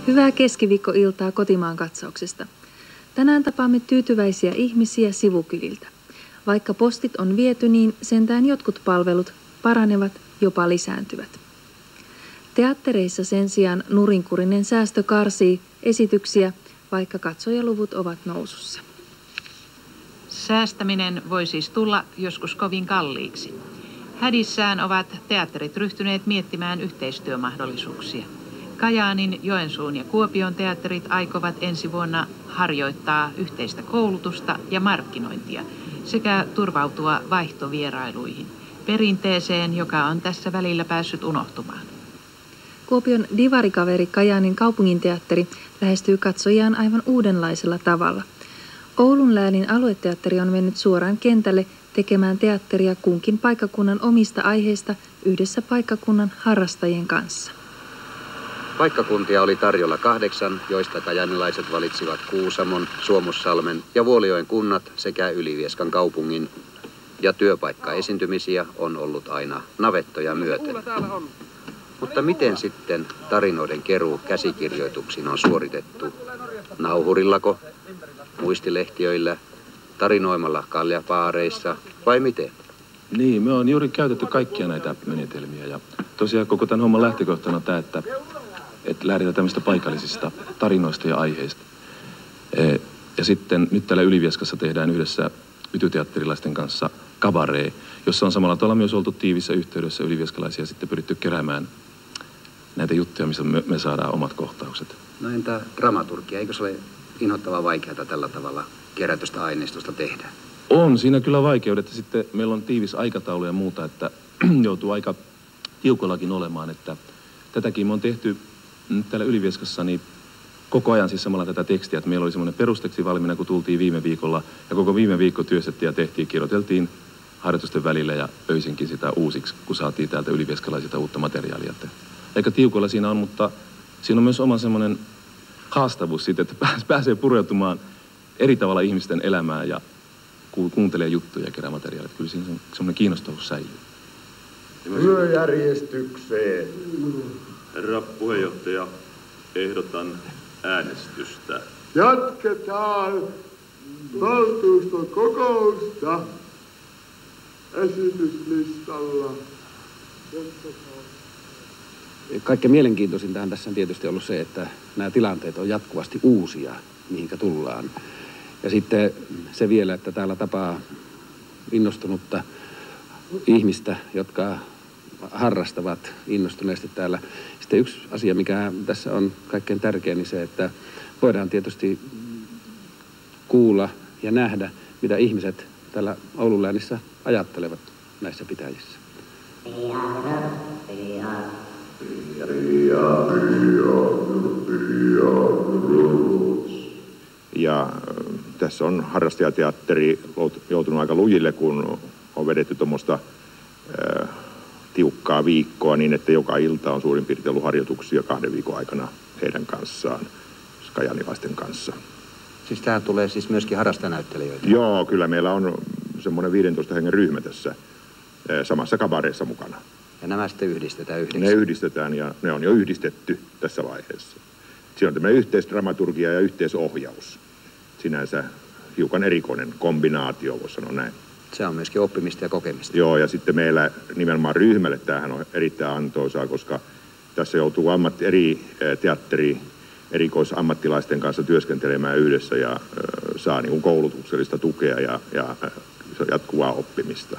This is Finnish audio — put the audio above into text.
Hyvää keskiviikkoiltaa Kotimaan katsauksesta. Tänään tapaamme tyytyväisiä ihmisiä sivukyliltä. Vaikka postit on viety, niin sentään jotkut palvelut paranevat, jopa lisääntyvät. Teattereissa sen sijaan nurinkurinen säästö karsii esityksiä, vaikka katsojaluvut ovat nousussa. Säästäminen voi siis tulla joskus kovin kalliiksi. Hädissään ovat teatterit ryhtyneet miettimään yhteistyömahdollisuuksia. Kajaanin, Joensuun ja Kuopion teatterit aikovat ensi vuonna harjoittaa yhteistä koulutusta ja markkinointia sekä turvautua vaihtovierailuihin, perinteeseen, joka on tässä välillä päässyt unohtumaan. Kuopion divarikaveri Kajaanin kaupunginteatteri lähestyy katsojiaan aivan uudenlaisella tavalla. Oulun läänin alueteatteri on mennyt suoraan kentälle tekemään teatteria kunkin paikkakunnan omista aiheista yhdessä paikkakunnan harrastajien kanssa. Paikkakuntia oli tarjolla 8, joista kajaanilaiset valitsivat Kuusamon, Suomussalmen ja Vuolijoen kunnat sekä Ylivieskan kaupungin. Ja työpaikkaesiintymisiä on ollut aina navettoja myöten. Mutta miten sitten tarinoiden keruu käsikirjoituksiin on suoritettu? Nauhurillako, muistilehtiöillä, tarinoimalla kaljapaareissa vai miten? Niin, me on juuri käytetty kaikkia näitä menetelmiä ja tosiaan koko tämän homman lähtökohtana on tämä, että lähdetään tämmöistä paikallisista tarinoista ja aiheista. Ja sitten nyt täällä Ylivieskassa tehdään yhdessä ytyteatterilaisten kanssa kabaree, jossa on samalla tavalla myös oltu tiivissä yhteydessä ylivieskalaisia sitten pyritty keräämään näitä juttuja, missä me saadaan omat kohtaukset. No entä dramaturgia? Eikö se ole inhottavan vaikeaa tällä tavalla kerätystä aineistosta tehdä? On siinä kyllä vaikeudet. Sitten meillä on tiivis aikataulu ja muuta, että joutuu aika tiukollakin olemaan. Että tätäkin me on tehty nyt täällä Ylivieskassa niin koko ajan siis samalla tätä tekstiä, että meillä oli semmoinen perusteksti valmiina, kun tultiin viime viikolla. Ja koko viime viikko työstettiin ja tehtiin, kirjoiteltiin harjoitusten välillä ja öisinkin sitä uusiksi, kun saatiin täältä ylivieskalaisilta uutta materiaalia. Aika tiukolla siinä on, mutta siinä on myös oma semmoinen haastavuus siitä, että pääsee pureutumaan eri tavalla ihmisten elämään ja kuuntelee juttuja ja kerää materiaalia. Kyllä siinä semmoinen kiinnostavuus säilyy. Työjärjestykseen. Herra puheenjohtaja, ehdotan äänestystä. Jatketaan valtuuston kokousta esityslistalla. Kaikkein mielenkiintoisintahan tässä on tietysti ollut se, että nämä tilanteet on jatkuvasti uusia, mihinkä tullaan. Ja sitten se vielä, että täällä tapaa innostunutta ihmistä, jotka harrastavat innostuneesti täällä. Sitten yksi asia, mikä tässä on kaikkein tärkein, niin se, että voidaan tietysti kuulla ja nähdä, mitä ihmiset täällä Oulun läänissä ajattelevat näissä pitäjissä. Ja tässä on harrastajateatteri joutunut aika lujille, kun on vedetty tuommoista tiukkaa viikkoa niin, että joka ilta on suurin piirtein ollut harjoituksia 2 viikon aikana heidän kanssaan, kajaanilaisten kanssa. Siis tähän tulee siis myöskin harrastajanäyttelijöitä? Joo, kyllä meillä on semmoinen 15 hengen ryhmä tässä samassa kabareessa mukana. Ja nämä sitten yhdistetään yhdessä? Ne yhdistetään ja ne on jo yhdistetty tässä vaiheessa. Siinä on tämmöinen yhteisdramaturgia ja yhteisohjaus. Sinänsä hiukan erikoinen kombinaatio, voisi sanoa näin. Se on myöskin oppimista ja kokemista. Joo, ja sitten meillä nimenomaan ryhmälle tämähän on erittäin antoisaa, koska tässä joutuu erikoisammattilaisten kanssa työskentelemään yhdessä ja saa niin kuin koulutuksellista tukea ja jatkuvaa oppimista.